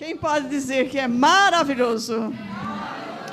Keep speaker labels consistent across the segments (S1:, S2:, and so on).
S1: Quem pode dizer que é maravilhoso?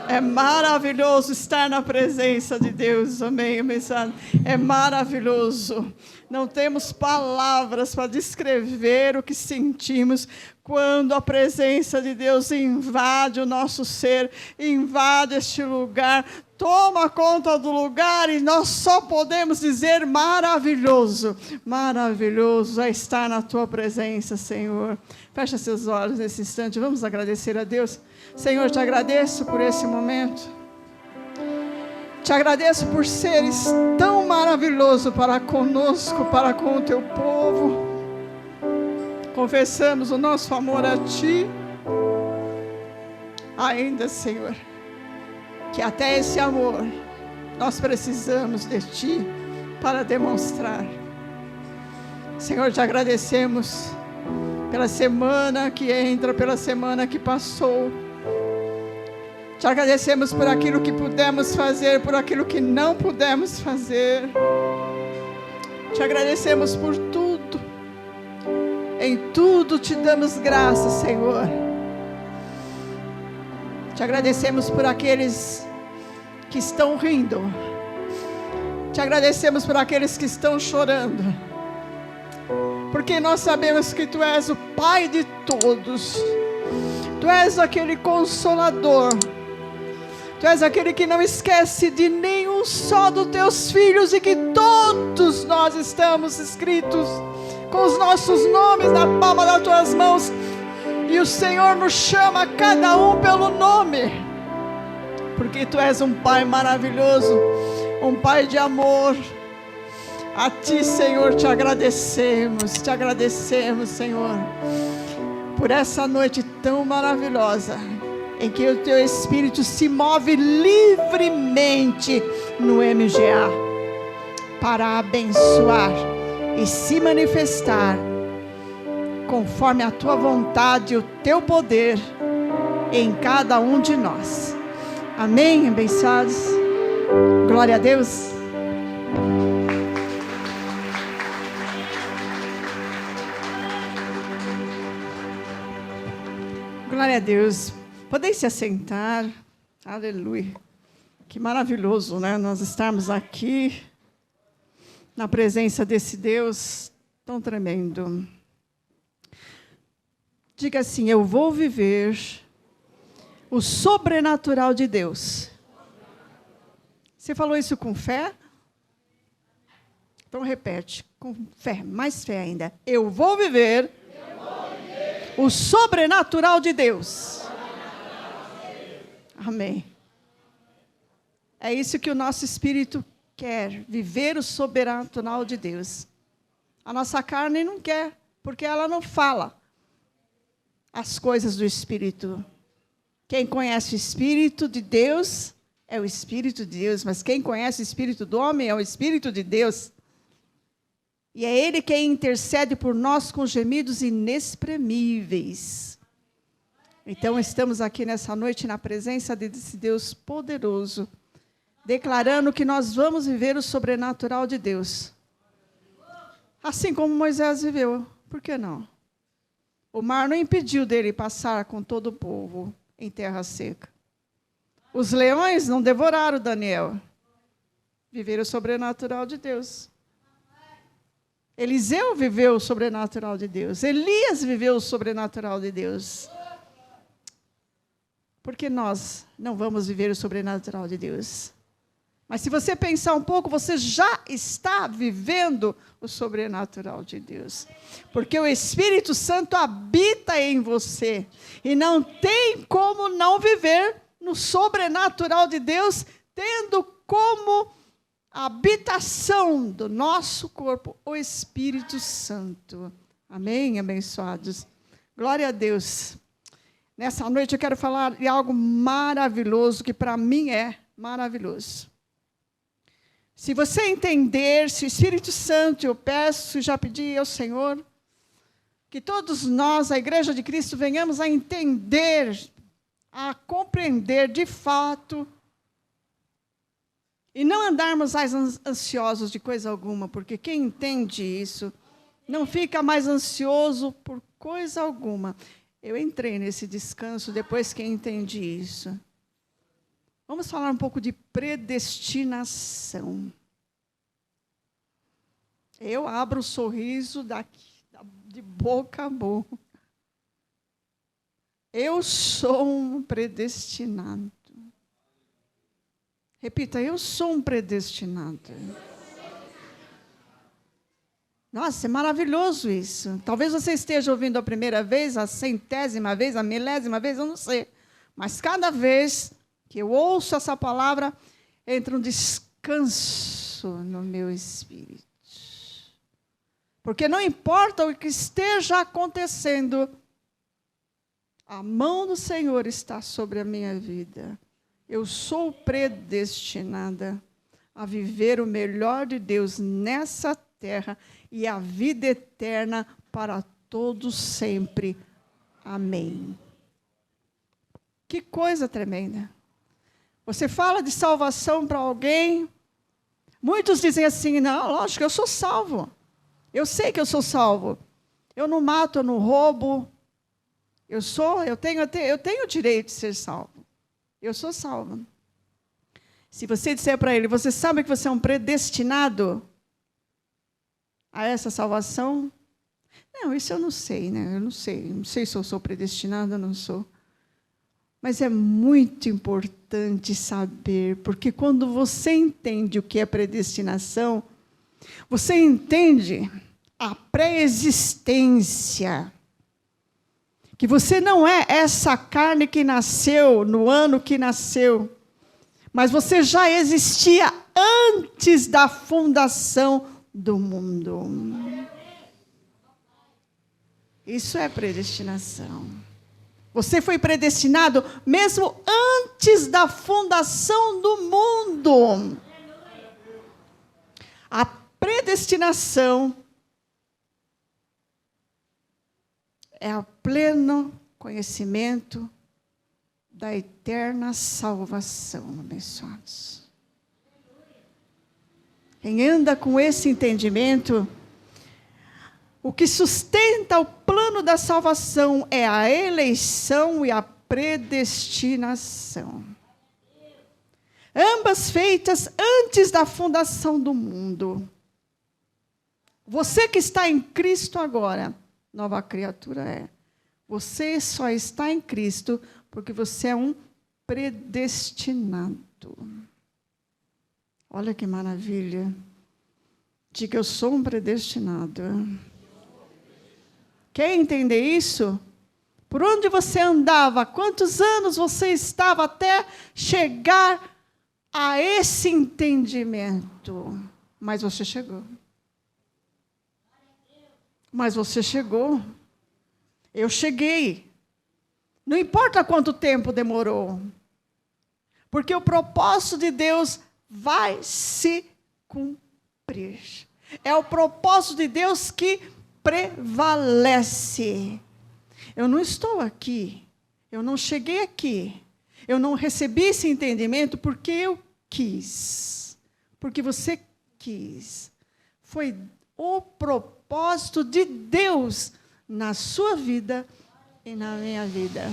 S1: É maravilhoso estar na presença de Deus, amém, mensagem. É maravilhoso. Não temos palavras para descrever o que sentimos quando a presença de Deus invade o nosso ser, invade este lugar, toma conta do lugar e nós só podemos dizer maravilhoso. Maravilhoso é estar na tua presença, Senhor. Fecha seus olhos nesse instante, vamos agradecer a Deus. Senhor, te agradeço por esse momento. Te agradeço por seres tão maravilhoso para conosco, para com o teu povo. Confessamos o nosso amor a Ti. Ainda, Senhor, que até esse amor nós precisamos de Ti para demonstrar. Senhor, te agradecemos pela semana que entra, pela semana que passou. Te agradecemos por aquilo que pudemos fazer, por aquilo que não pudemos fazer. Te agradecemos por tudo. Em tudo te damos graças, Senhor. Te agradecemos por aqueles que estão rindo. Te agradecemos por aqueles que estão chorando. Porque nós sabemos que Tu és o Pai de todos. Tu és aquele consolador. Tu és aquele que não esquece de nenhum só dos Teus filhos e que todos nós estamos escritos com os nossos nomes na palma das Tuas mãos. E o Senhor nos chama cada um pelo nome. Porque Tu és um Pai maravilhoso, um Pai de amor. A Ti, Senhor, te agradecemos, Senhor, por essa noite tão maravilhosa, em que o Teu Espírito se move livremente no MGA, para abençoar e se manifestar, conforme a Tua vontade e o Teu poder, em cada um de nós. Amém, abençoados? Glória a Deus. Glória a Deus. Podem se assentar. Aleluia. Que maravilhoso, né? Nós estarmos aqui na presença desse Deus tão tremendo. Diga assim: eu vou viver o sobrenatural de Deus. Você falou isso com fé? Então repete, com fé, mais fé ainda. Eu vou viver o sobrenatural de Deus. Amém. É isso que o nosso espírito quer, viver o sobrenatural de Deus. A nossa carne não quer, porque ela não fala as coisas do Espírito. Quem conhece o Espírito de Deus é o Espírito de Deus, mas quem conhece o Espírito do homem é o Espírito de Deus. E é Ele quem intercede por nós com gemidos inexprimíveis. Então, estamos aqui nessa noite na presença desse Deus poderoso, declarando que nós vamos viver o sobrenatural de Deus. Assim como Moisés viveu, por que não? O mar não impediu dele passar com todo o povo em terra seca. Os leões não devoraram Daniel. Viveram o sobrenatural de Deus. Eliseu viveu o sobrenatural de Deus. Elias viveu o sobrenatural de Deus. Por que nós não vamos viver o sobrenatural de Deus? Mas se você pensar um pouco, você já está vivendo o sobrenatural de Deus. Porque o Espírito Santo habita em você. E não tem como não viver no sobrenatural de Deus, tendo como habitação do nosso corpo o Espírito Santo. Amém, abençoados? Glória a Deus. Nessa noite eu quero falar de algo maravilhoso, que para mim é maravilhoso. Se você entender, se o Espírito Santo, eu peço, já pedi ao Senhor, que todos nós, a Igreja de Cristo, venhamos a entender, a compreender de fato, e não andarmos mais ansiosos de coisa alguma, porque quem entende isso, não fica mais ansioso por coisa alguma. Eu entrei nesse descanso depois que entendi isso. Vamos falar um pouco de predestinação. Eu abro o sorriso de boca a boca. Eu sou um predestinado. Repita, eu sou um predestinado. Nossa, é maravilhoso isso. Talvez você esteja ouvindo a primeira vez, a 100ª vez, a 1000ª vez, eu não sei. Mas cada vez que eu ouço essa palavra, entra um descanso no meu espírito. Porque não importa o que esteja acontecendo, a mão do Senhor está sobre a minha vida. Eu sou predestinada a viver o melhor de Deus nessa terra e a vida eterna para todos sempre. Amém. Que coisa tremenda. Você fala de salvação para alguém, muitos dizem assim, não, lógico, eu sou salvo. Eu sei que eu sou salvo. Eu não mato, eu não roubo. Eu tenho o direito de ser salvo. Eu sou salvo. Se você disser para ele, você sabe que você é um predestinado a essa salvação? Não, isso eu não sei, né? Eu não sei se eu sou predestinado ou não sou. Mas é muito importante saber, porque quando você entende o que é predestinação, você entende a pré-existência. Que você não é essa carne que nasceu no ano que nasceu, mas você já existia antes da fundação do mundo. Isso é predestinação. Você foi predestinado mesmo antes da fundação do mundo. A predestinação é o pleno conhecimento da eterna salvação, abençoados. Quem anda com esse entendimento, o que sustenta o plano da salvação é a eleição e a predestinação. Ambas feitas antes da fundação do mundo. Você que está em Cristo agora, nova criatura é. Você só está em Cristo porque você é um predestinado. Olha que maravilha. Diga, eu sou um predestinado. Quer entender isso? Por onde você andava? Quantos anos você estava até chegar a esse entendimento? Mas você chegou. Mas você chegou. Eu cheguei. Não importa quanto tempo demorou. Porque o propósito de Deus vai se cumprir. É o propósito de Deus que prevalece. Eu não estou aqui. Eu não cheguei aqui. Eu não recebi esse entendimento porque eu quis. Porque você quis. Foi o propósito de Deus na sua vida e na minha vida.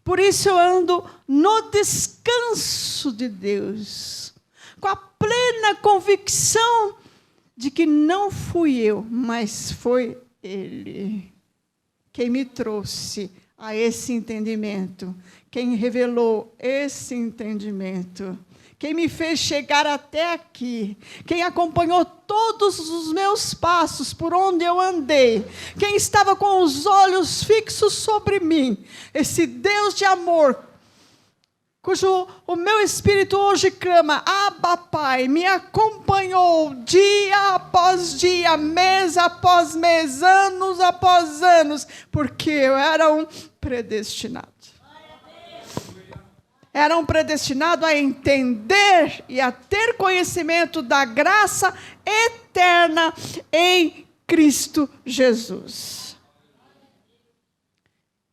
S1: Por isso eu ando no descanso de Deus, com a plena convicção de que não fui eu, mas foi Ele quem me trouxe a esse entendimento, quem revelou esse entendimento, quem me fez chegar até aqui, quem acompanhou todos os meus passos por onde eu andei, quem estava com os olhos fixos sobre mim, esse Deus de amor, cujo o meu espírito hoje clama, Abba Pai, me acompanhou dia após dia, mês após mês, anos após anos, porque eu era um predestinado. Era um predestinado a entender e a ter conhecimento da graça eterna em Cristo Jesus.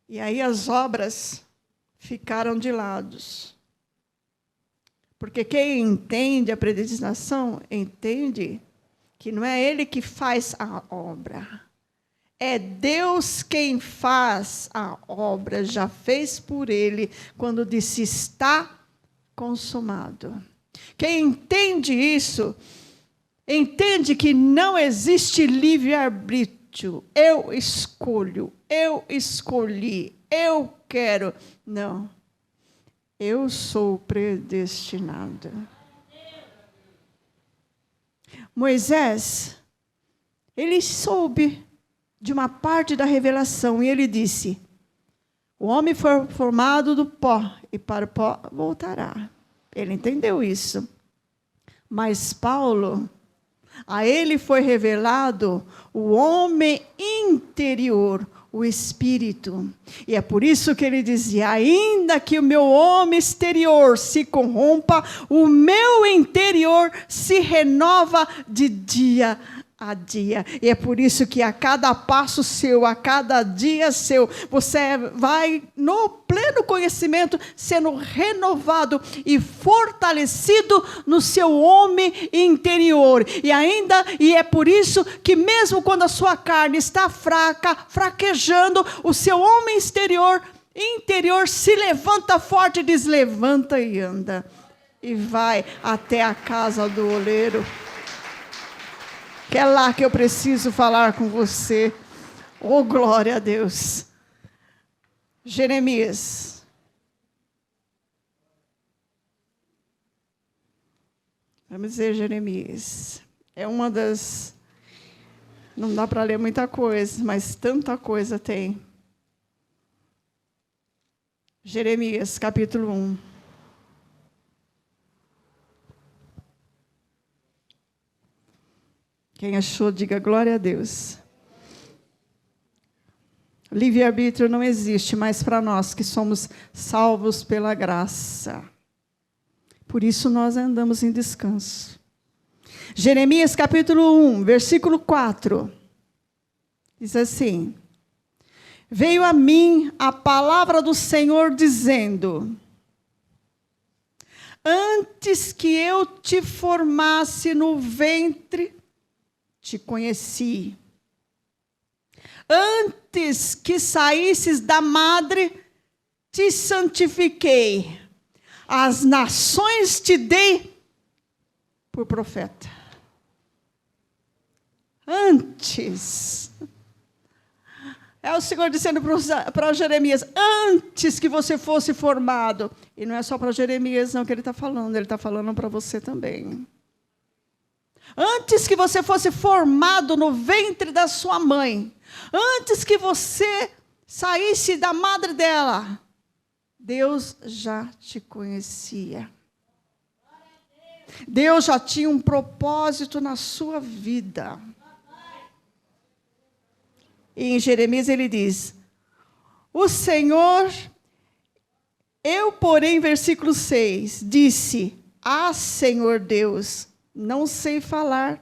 S1: E aí as obras ficaram de lado. Porque quem entende a predestinação, entende que não é ele que faz a obra. É Deus quem faz a obra, já fez por ele, quando disse está consumado. Quem entende isso, entende que não existe livre-arbítrio. Eu escolho, eu escolhi, eu quero. Não. Eu sou predestinado. Moisés, ele soube de uma parte da revelação, e ele disse: o homem foi formado do pó, e para o pó voltará. Ele entendeu isso. Mas Paulo, a ele foi revelado o homem interior, o Espírito. E é por isso que ele dizia: ainda que o meu homem exterior se corrompa, o meu interior se renova de dia a dia. E é por isso que a cada passo seu, a cada dia seu, você vai no pleno conhecimento, sendo renovado e fortalecido no seu homem interior. E é por isso que mesmo quando a sua carne está fraca, fraquejando, o seu homem interior se levanta forte, diz: levanta e anda. E vai até a casa do oleiro. Que é lá que eu preciso falar com você. Oh, glória a Deus. Jeremias. Vamos dizer Jeremias. É uma das... Não dá para ler muita coisa, mas tanta coisa tem. Jeremias, capítulo 1. Quem achou, diga glória a Deus. Livre-arbítrio não existe mais para nós que somos salvos pela graça. Por isso nós andamos em descanso. Jeremias capítulo 1, versículo 4. Diz assim: veio a mim a palavra do Senhor dizendo: antes que eu te formasse no ventre, te conheci. Antes que saísses da madre, te santifiquei. As nações te dei por profeta. Antes. É o Senhor dizendo para Jeremias: antes que você fosse formado. E não é só para Jeremias não que ele está falando, ele está falando para você também. Antes que você fosse formado no ventre da sua mãe, antes que você saísse da madre dela, Deus já te conhecia. Deus já tinha um propósito na sua vida. E em Jeremias ele diz: o Senhor, eu porém, versículo 6, disse: ah, Senhor Deus, não sei falar,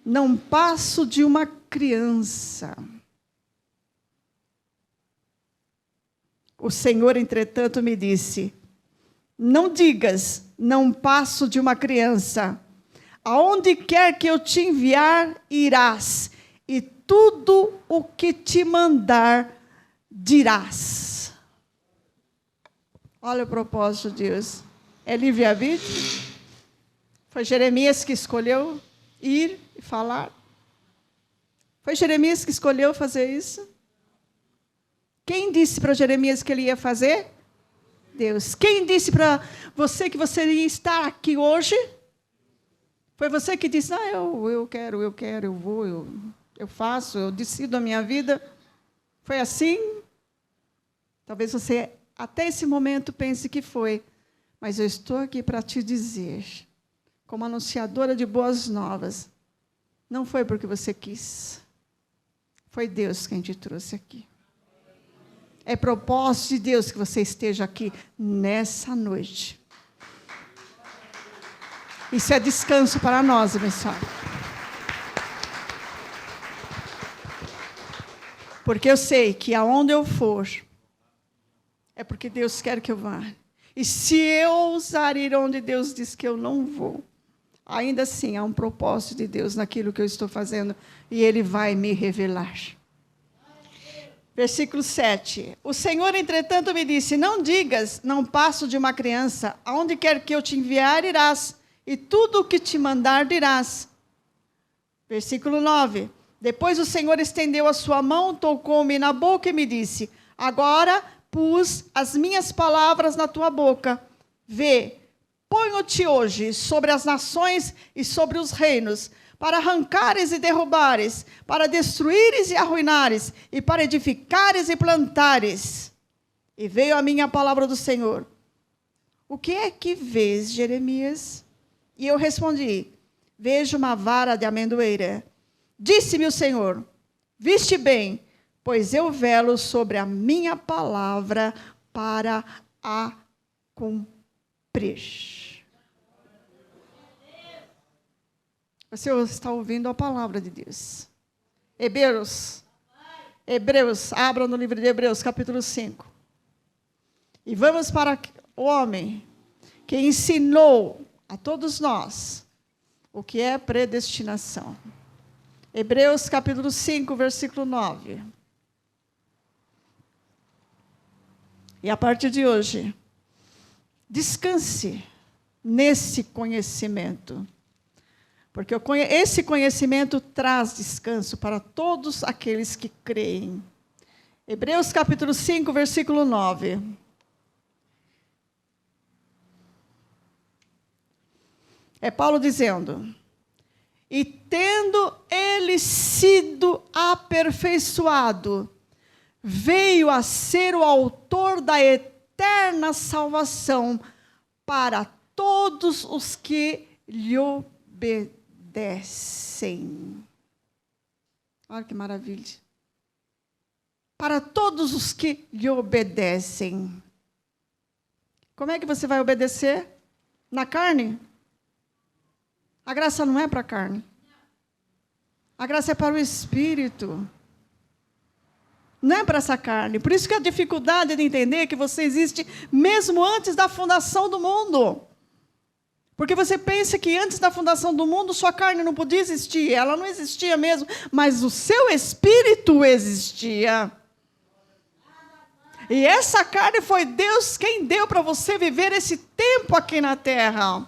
S1: não passo de uma criança. O Senhor, entretanto, me disse: não digas, não passo de uma criança. Aonde quer que eu te enviar, irás, e tudo o que te mandar, dirás. Olha o propósito de Deus. É livre-arbítrio? Foi Jeremias que escolheu ir e falar? Foi Jeremias que escolheu fazer isso? Quem disse para Jeremias que ele ia fazer? Deus. Quem disse para você que você ia estar aqui hoje? Foi você que disse: ah, eu quero, eu vou, eu faço, eu decido a minha vida. Foi assim? Talvez você até esse momento pense que foi. Mas eu estou aqui para te dizer, como anunciadora de boas novas, não foi porque você quis. Foi Deus quem te trouxe aqui. É propósito de Deus que você esteja aqui nessa noite. Isso é descanso para nós, pessoal. Porque eu sei que aonde eu for, é porque Deus quer que eu vá. E se eu ousar ir onde Deus diz que eu não vou, ainda assim há um propósito de Deus naquilo que eu estou fazendo, e Ele vai me revelar. Versículo 7. O Senhor, entretanto, me disse: não digas, não passo de uma criança. Aonde quer que eu te enviar, irás. E tudo o que te mandar, dirás. Versículo 9. Depois o Senhor estendeu a sua mão, tocou-me na boca e me disse: agora pus as minhas palavras na tua boca. Vê, ponho-te hoje sobre as nações e sobre os reinos, para arrancares e derrubares, para destruíres e arruinares, e para edificares e plantares. E veio a mim a palavra do Senhor: o que é que vês, Jeremias? E eu respondi: vejo uma vara de amendoeira. Disse-me o Senhor: viste bem, pois eu velo sobre a minha palavra para a cumprir. Você está ouvindo a palavra de Deus. Hebreus, abra no livro de Hebreus, capítulo 5. E vamos para o homem que ensinou a todos nós o que é predestinação. Hebreus, capítulo 5, versículo 9. E a partir de hoje, descanse nesse conhecimento. Porque esse conhecimento traz descanso para todos aqueles que creem. Hebreus capítulo 5, versículo 9. É Paulo dizendo: e tendo ele sido aperfeiçoado, veio a ser o autor da eterna salvação para todos os que lhe obedecem. Olha que maravilha. Para todos os que lhe obedecem. Como é que você vai obedecer? Na carne? A graça não é para a carne. A graça é para o Espírito. Não é para essa carne. Por isso que a dificuldade de entender que você existe mesmo antes da fundação do mundo. Porque você pensa que antes da fundação do mundo, sua carne não podia existir. Ela não existia mesmo, mas o seu espírito existia. E essa carne foi Deus quem deu para você viver esse tempo aqui na terra.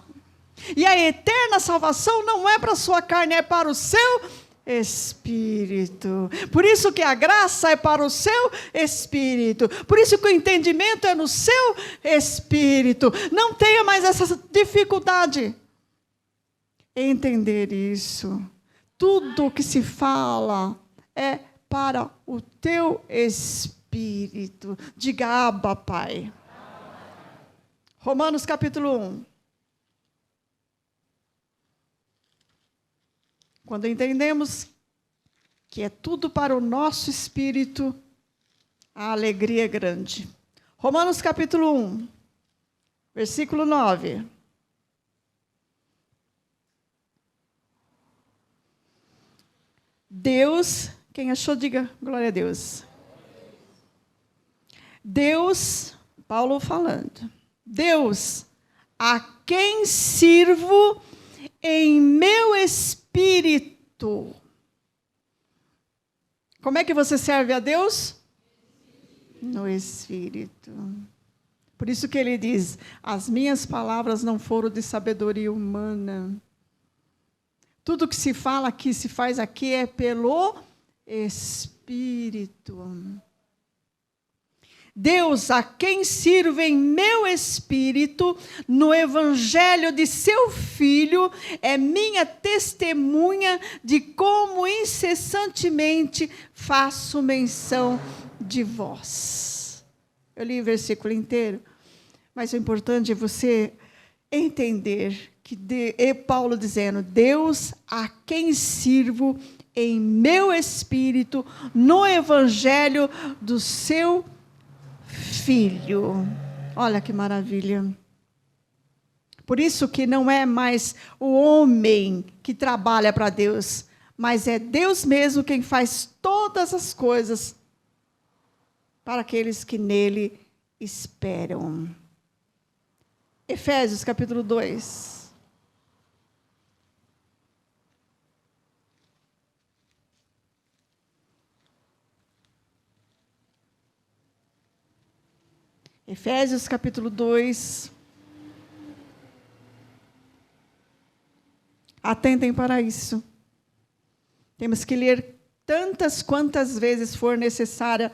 S1: E a eterna salvação não é para a sua carne, é para o seu espírito. Por isso que a graça é para o seu espírito. Por isso que o entendimento é no seu espírito. Não tenha mais essa dificuldade em entender isso. Tudo que se fala é para o teu espírito. Diga: Abba, Pai. Romanos capítulo 1. Quando entendemos que é tudo para o nosso espírito, a alegria é grande. Romanos capítulo 1, versículo 9. Deus, quem achou, diga glória a Deus. Deus, Paulo falando, Deus, a quem sirvo em meu espírito. Como é que você serve a Deus? No espírito. Por isso que ele diz: as minhas palavras não foram de sabedoria humana. Tudo que se fala aqui, se faz aqui, é pelo Espírito. Deus, a quem sirvo em meu espírito, no evangelho de seu Filho, é minha testemunha de como incessantemente faço menção de vós. Eu li o versículo inteiro, mas o importante é você entender que Paulo dizendo: Deus, a quem sirvo em meu espírito, no evangelho do seu Filho. Olha que maravilha. Por isso que não é mais o homem que trabalha para Deus, mas é Deus mesmo quem faz todas as coisas para aqueles que nele esperam. Efésios capítulo 2. Efésios capítulo 2. Atentem para isso. Temos que ler tantas quantas vezes for necessária,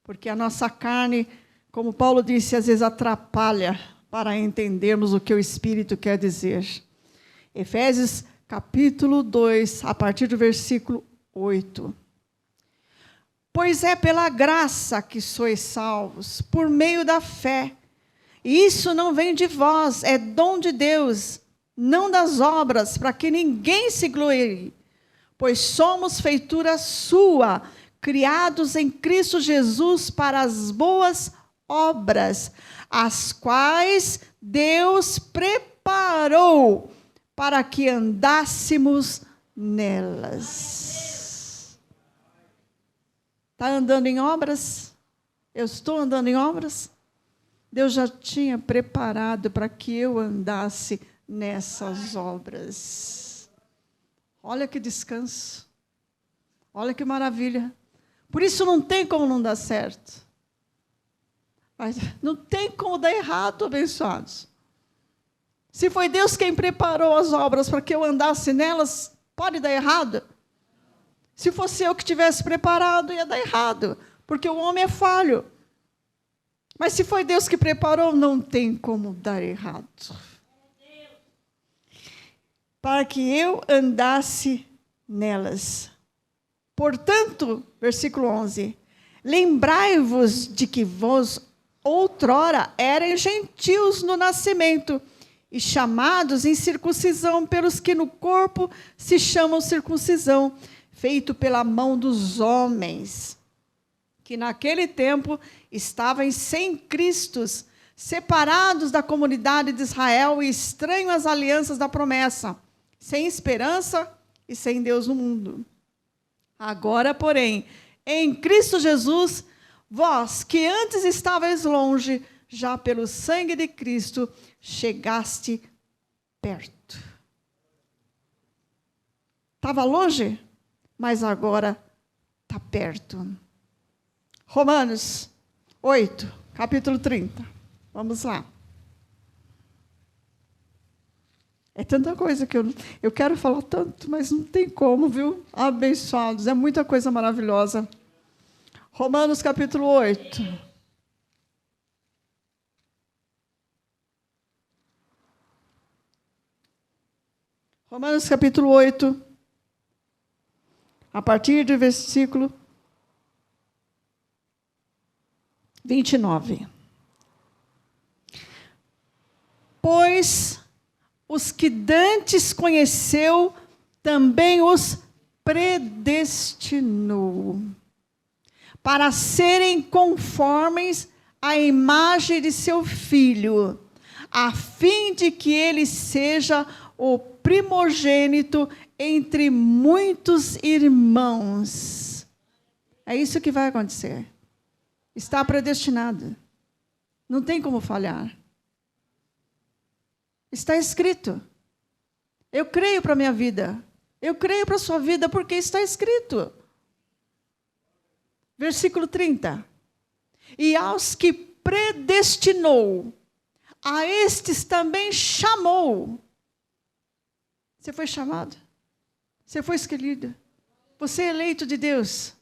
S1: porque a nossa carne, como Paulo disse, às vezes atrapalha para entendermos o que o Espírito quer dizer. Efésios capítulo 2, a partir do versículo 8. Pois é pela graça que sois salvos, por meio da fé. E isso não vem de vós, é dom de Deus, não das obras, para que ninguém se glorie. Pois somos feitura sua, criados em Cristo Jesus para as boas obras, as quais Deus preparou para que andássemos nelas. Está andando em obras? Eu estou andando em obras? Deus já tinha preparado para que eu andasse nessas obras. Olha que descanso. Olha que maravilha. Por isso não tem como não dar certo. Mas não tem como dar errado, abençoados. Se foi Deus quem preparou as obras para que eu andasse nelas, pode dar errado? Se fosse eu que tivesse preparado, ia dar errado, porque o homem é falho. Mas se foi Deus que preparou, não tem como dar errado. Para que eu andasse nelas. Portanto, versículo 11, lembrai-vos de que vós outrora eram gentios no nascimento, e chamados em circuncisão pelos que no corpo se chamam circuncisão, feito pela mão dos homens, que naquele tempo estavam sem Cristo, separados da comunidade de Israel e estranhos às alianças da promessa, sem esperança e sem Deus no mundo. Agora, porém, em Cristo Jesus, vós que antes estavais longe, já pelo sangue de Cristo, chegaste perto. Estava longe, mas agora está perto. Romanos 8, capítulo 30. Vamos lá. É tanta coisa que eu quero falar tanto, mas não tem como, viu? Abençoados, é muita coisa maravilhosa. Romanos capítulo 8. Romanos capítulo 8, a partir do versículo 29. Pois os que dantes conheceu, também os predestinou, para serem conformes à imagem de seu Filho, a fim de que ele seja o primogênito entre muitos irmãos. É isso que vai acontecer. Está predestinado. Não tem como falhar. Está escrito. Eu creio para a minha vida. Eu creio para a sua vida porque está escrito. Versículo 30. E aos que predestinou, a estes também chamou. Você foi chamado? Você foi escolhido? Você é eleito de Deus?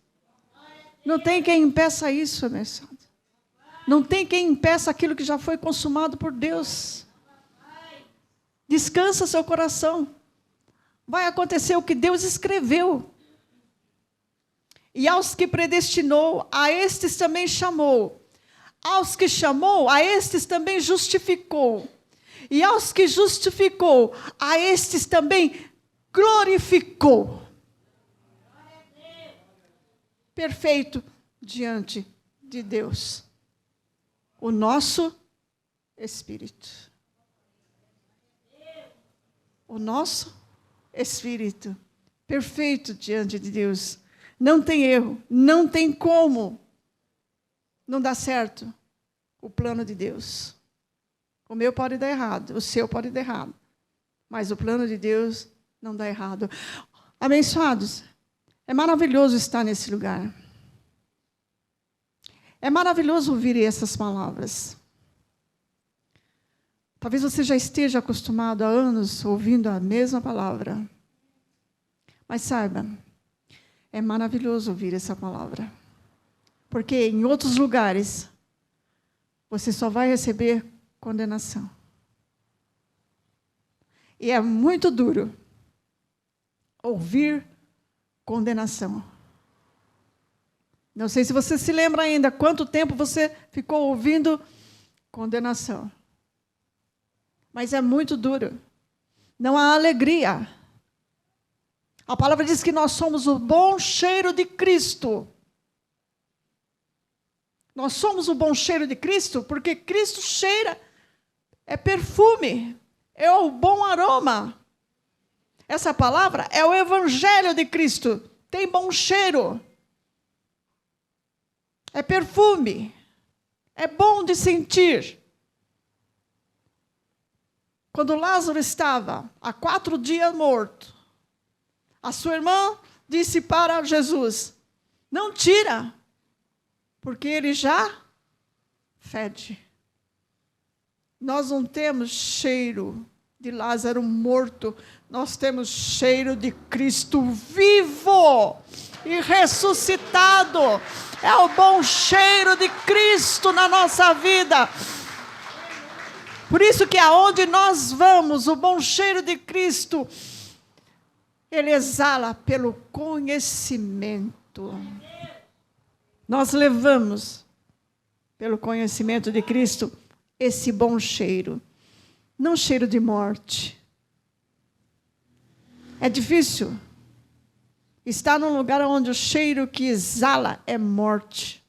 S1: Não tem quem impeça isso, abençoado. Não tem quem impeça aquilo que já foi consumado por Deus. Descansa seu coração. Vai acontecer o que Deus escreveu. E aos que predestinou, a estes também chamou. Aos que chamou, a estes também justificou. E aos que justificou, a estes também glorificou. Perfeito diante de Deus. O nosso Espírito. O nosso Espírito. Perfeito diante de Deus. Não tem erro, não tem como não dar certo o plano de Deus. O meu pode dar errado, o seu pode dar errado. Mas o plano de Deus não dá errado. Abençoados, é maravilhoso estar nesse lugar. É maravilhoso ouvir essas palavras. Talvez você já esteja acostumado há anos ouvindo a mesma palavra. Mas saiba, é maravilhoso ouvir essa palavra. Porque em outros lugares, você só vai receber condenação. E é muito duro ouvir condenação. Não sei se você se lembra ainda quanto tempo você ficou ouvindo condenação. Mas é muito duro. Não há alegria. A palavra diz que nós somos o bom cheiro de Cristo. Nós somos o bom cheiro de Cristo porque Cristo cheira, é perfume, é o bom aroma. Essa palavra é o evangelho de Cristo, tem bom cheiro. É perfume, é bom de sentir. Quando Lázaro estava há 4 dias morto, a sua irmã disse para Jesus, não tira, porque ele já fede. Nós não temos cheiro de Lázaro morto, nós temos cheiro de Cristo vivo e ressuscitado. É o bom cheiro de Cristo na nossa vida. Por isso que aonde nós vamos, o bom cheiro de Cristo, ele exala pelo conhecimento. Nós levamos, pelo conhecimento de Cristo, esse bom cheiro. Não cheiro de morte. É difícil estar num lugar onde o cheiro que exala é morte.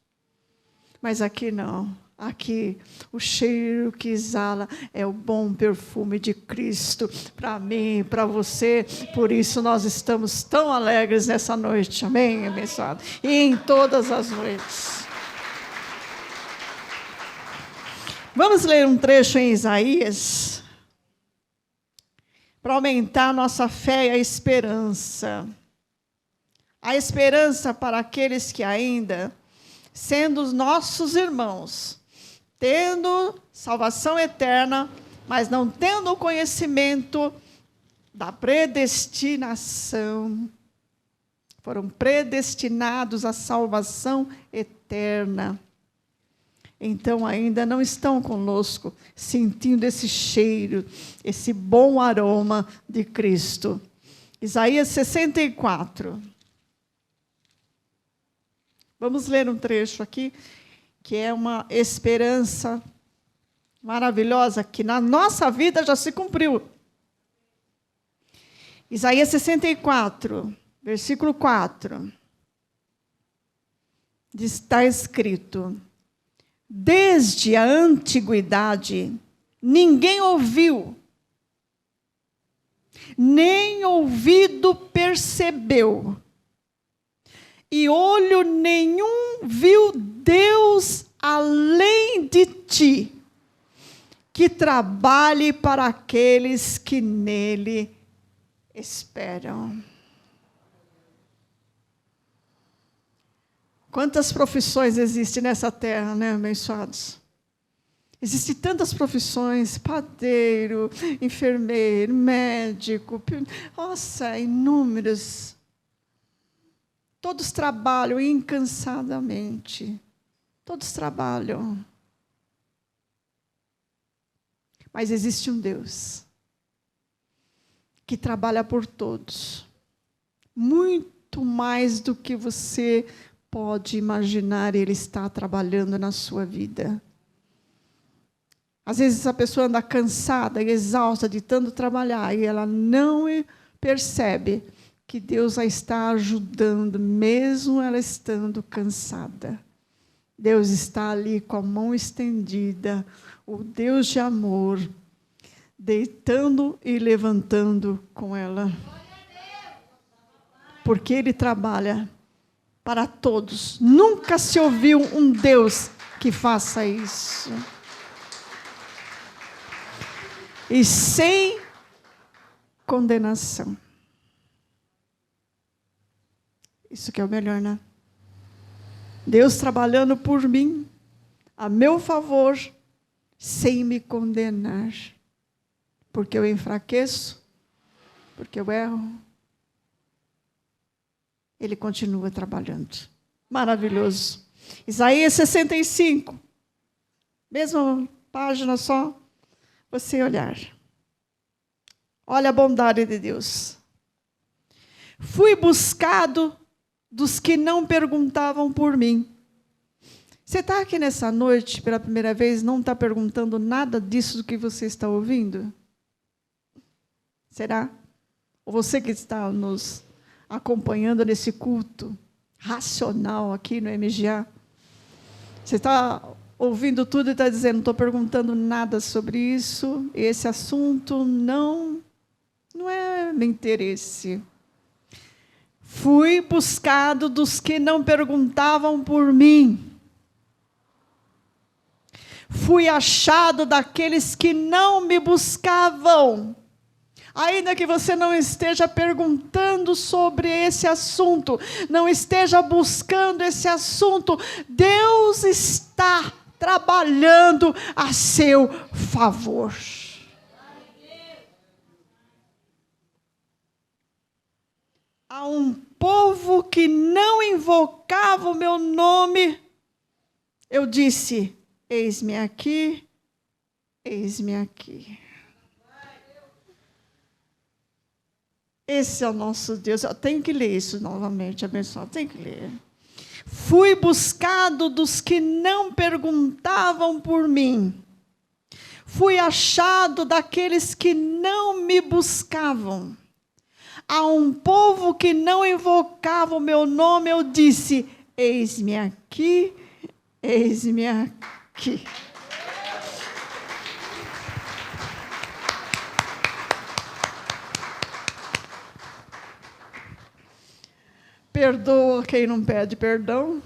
S1: Mas aqui não. Aqui, o cheiro que exala é o bom perfume de Cristo para mim, para você. Por isso nós estamos tão alegres nessa noite. Amém, abençoado? E em todas as noites. Vamos ler um trecho em Isaías para aumentar a nossa fé e a esperança. A esperança para aqueles que ainda, sendo os nossos irmãos, tendo salvação eterna, mas não tendo o conhecimento da predestinação, foram predestinados à salvação eterna. Então ainda não estão conosco, sentindo esse cheiro, esse bom aroma de Cristo. Isaías 64. Vamos ler um trecho aqui, que é uma esperança maravilhosa, que na nossa vida já se cumpriu. Isaías 64, versículo 4. Está escrito: desde a antiguidade, ninguém ouviu, nem ouvido percebeu, e olho nenhum viu Deus além de ti, que trabalhe para aqueles que nele esperam. Quantas profissões existem nessa terra, né, abençoados? Existem tantas profissões, padeiro, enfermeiro, médico, nossa, inúmeras. Todos trabalham incansadamente. Todos trabalham. Mas existe um Deus que trabalha por todos. Muito mais do que você pode imaginar, Ele está trabalhando na sua vida. Às vezes a pessoa anda cansada e exausta de tanto trabalhar e ela não percebe que Deus a está ajudando, mesmo ela estando cansada. Deus está ali com a mão estendida, o Deus de amor, deitando e levantando com ela. Porque Ele trabalha para todos. Nunca se ouviu um Deus que faça isso. E sem condenação. Isso que é o melhor, né? Deus trabalhando por mim, a meu favor, sem me condenar. porque eu enfraqueço, porque eu erro, Ele continua trabalhando. Maravilhoso. Isaías 65. Mesma página, só você olhar. Olha a bondade de Deus. Fui buscado dos que não perguntavam por mim. Você está aqui nessa noite, pela primeira vez, não está perguntando nada disso do que você está ouvindo? Será? Ou você que está nos acompanhando nesse culto racional aqui no MGA, você está ouvindo tudo e está dizendo, não estou perguntando nada sobre isso, esse assunto não é meu interesse. Fui buscado dos que não perguntavam por mim. Fui achado daqueles que não me buscavam. Ainda que você não esteja perguntando sobre esse assunto, não esteja buscando esse assunto, Deus está trabalhando a seu favor. A um povo que não invocava o meu nome, eu disse, eis-me aqui, eis-me aqui. Esse é o nosso Deus. Eu tenho que ler isso novamente, abençoado. Tenho que ler. Fui buscado dos que não perguntavam por mim. Fui achado daqueles que não me buscavam. A um povo que não invocava o meu nome, eu disse, eis-me aqui, eis-me aqui. Perdoa quem não pede perdão.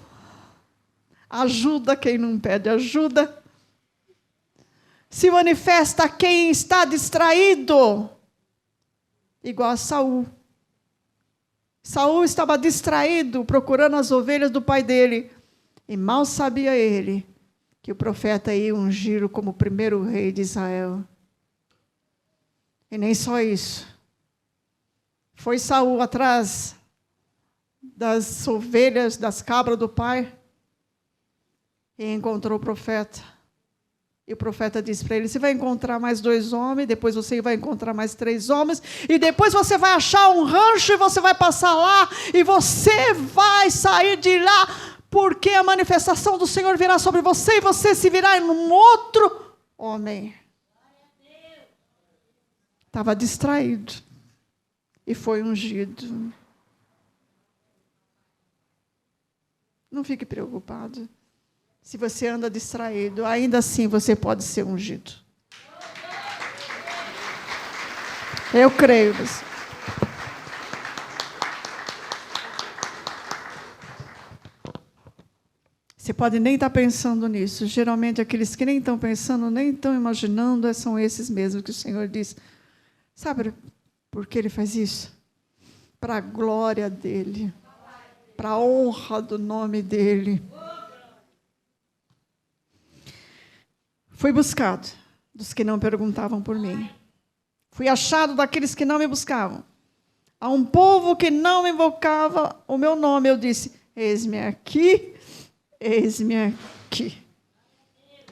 S1: Ajuda quem não pede ajuda. Se manifesta quem está distraído. Igual a Saul. Saul estava distraído, procurando as ovelhas do pai dele. E mal sabia ele que o profeta ia ungir como primeiro rei de Israel. E nem só isso. Foi Saul atrás das ovelhas, das cabras do pai, e encontrou o profeta. E o profeta disse para ele, você vai encontrar mais 2 homens, depois você vai encontrar mais 3 homens, e depois você vai achar um rancho, e você vai passar lá, e você vai sair de lá, porque a manifestação do Senhor virá sobre você, e você se virá em um outro homem. Estava distraído, e foi ungido. Não fique preocupado. Se você anda distraído, ainda assim você pode ser ungido. Eu creio nisso. Você pode nem estar pensando nisso. Geralmente, aqueles que nem estão pensando, nem estão imaginando, são esses mesmos que o Senhor diz. Sabe por que Ele faz isso? Para a glória dEle. Para a honra do nome dEle. Fui buscado dos que não perguntavam por mim. Fui achado daqueles que não me buscavam. A um povo que não invocava o meu nome, eu disse, eis-me aqui, eis-me aqui.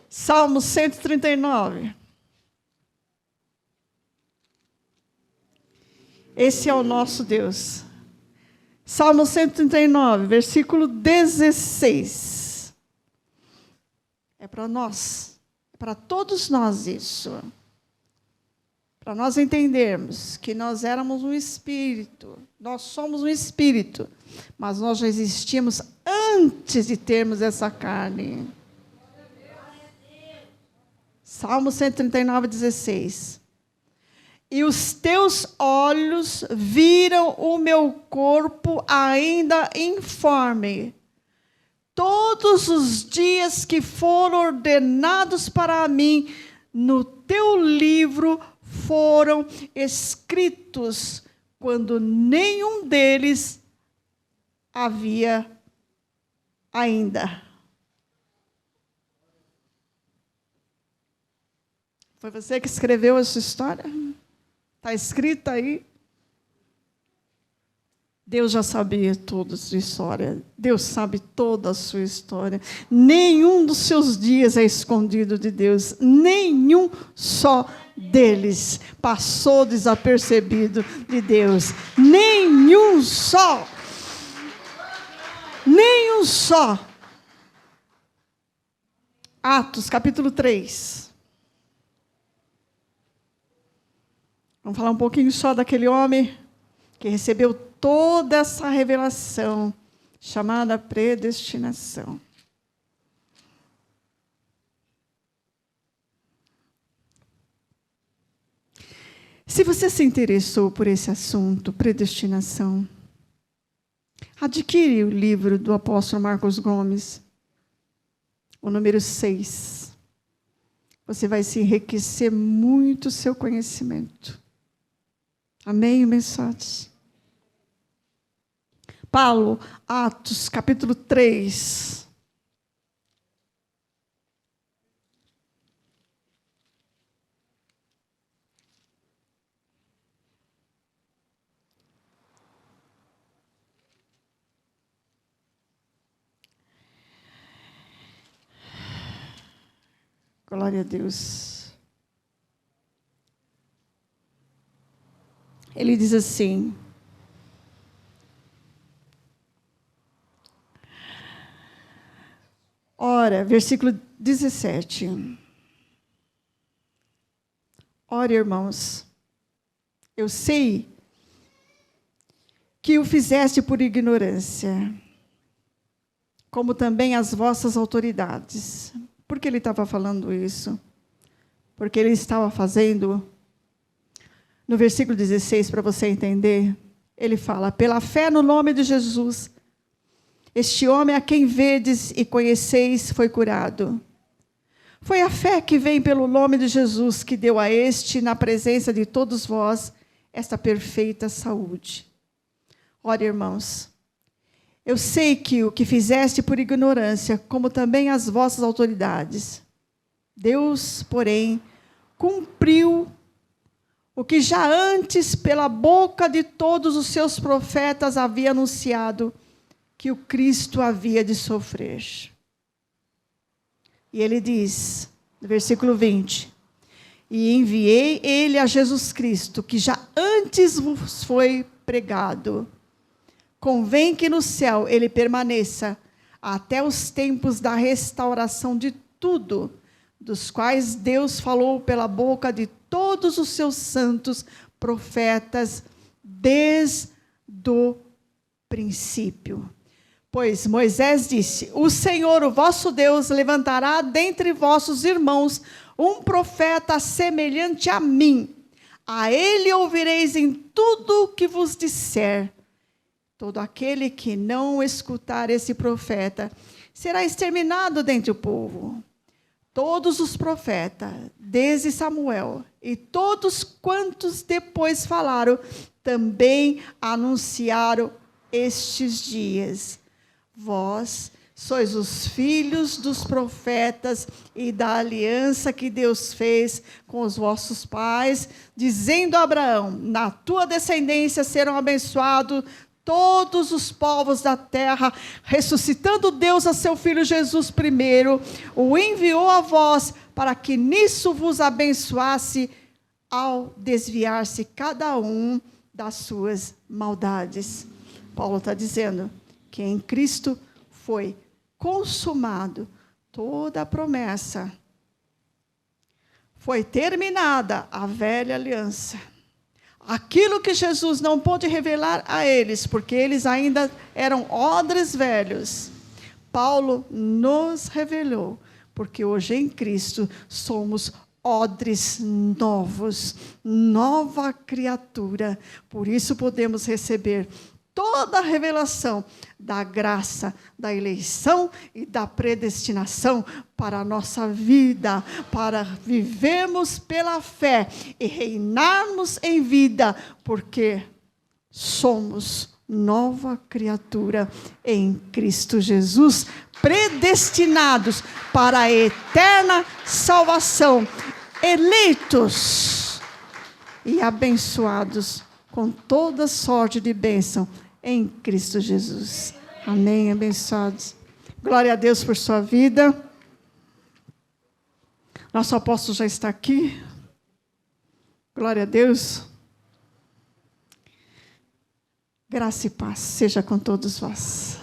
S1: Salmo 139. Esse é o nosso Deus. Salmo 139, versículo 16. É para nós. Para todos nós isso. Para nós entendermos que nós éramos um espírito. Nós somos um espírito. Mas nós já existíamos antes de termos essa carne. Salmo 139, 16. E os teus olhos viram o meu corpo ainda informe. Todos os dias que foram ordenados para mim, no teu livro foram escritos, quando nenhum deles havia ainda. Foi você que escreveu essa história? Está escrita aí. Deus já sabia toda a sua história. Deus sabe toda a sua história. Nenhum dos seus dias é escondido de Deus. Nenhum só deles passou desapercebido de Deus. Nenhum só. Nenhum só. Atos, capítulo 3. Vamos falar um pouquinho só daquele homem que recebeu toda essa revelação, chamada predestinação. Se você se interessou por esse assunto, predestinação, adquire o livro do apóstolo Marcos Gomes, o número 6. Você vai se enriquecer muito o seu conhecimento. Amém, mensagens? Paulo, Atos, capítulo 3. Glória a Deus. Ele diz assim: ora, versículo 17. Ora, irmãos, eu sei que o fizeste por ignorância, como também as vossas autoridades. Por que ele estava falando isso? Porque ele estava fazendo, no versículo 16, para você entender, ele fala: pela fé no nome de Jesus, este homem a quem vedes e conheceis foi curado. Foi a fé que vem pelo nome de Jesus que deu a este, na presença de todos vós, esta perfeita saúde. Ora, irmãos, eu sei que o que fizeste por ignorância, como também as vossas autoridades, Deus, porém, cumpriu o que já antes, pela boca de todos os seus profetas, havia anunciado, que o Cristo havia de sofrer. E ele diz, no versículo 20, e enviei ele a Jesus Cristo, que já antes vos foi pregado. Convém que no céu ele permaneça até os tempos da restauração de tudo, dos quais Deus falou pela boca de todos os seus santos profetas, desde o princípio. Pois Moisés disse: o Senhor, o vosso Deus, levantará dentre vossos irmãos um profeta semelhante a mim. A ele ouvireis em tudo o que vos disser. Todo aquele que não escutar esse profeta será exterminado dentre o povo. Todos os profetas, desde Samuel, e todos quantos depois falaram, também anunciaram estes dias. Vós sois os filhos dos profetas e da aliança que Deus fez com os vossos pais, dizendo a Abraão: na tua descendência serão abençoados todos os povos da terra, ressuscitando Deus a seu Filho Jesus primeiro, o enviou a vós, para que nisso vos abençoasse, ao desviar-se cada um das suas maldades. Paulo está dizendo que em Cristo foi consumado toda a promessa. Foi terminada a velha aliança. Aquilo que Jesus não pôde revelar a eles, porque eles ainda eram odres velhos, Paulo nos revelou, porque hoje em Cristo somos odres novos, nova criatura. Por isso podemos receber toda a revelação da graça, da eleição e da predestinação para a nossa vida, para vivermos pela fé e reinarmos em vida, porque somos nova criatura em Cristo Jesus, predestinados para a eterna salvação, eleitos e abençoados com toda sorte de bênção em Cristo Jesus. Amém, abençoados. Glória a Deus por sua vida. Nosso apóstolo já está aqui. Glória a Deus. Graça e paz seja com todos vós.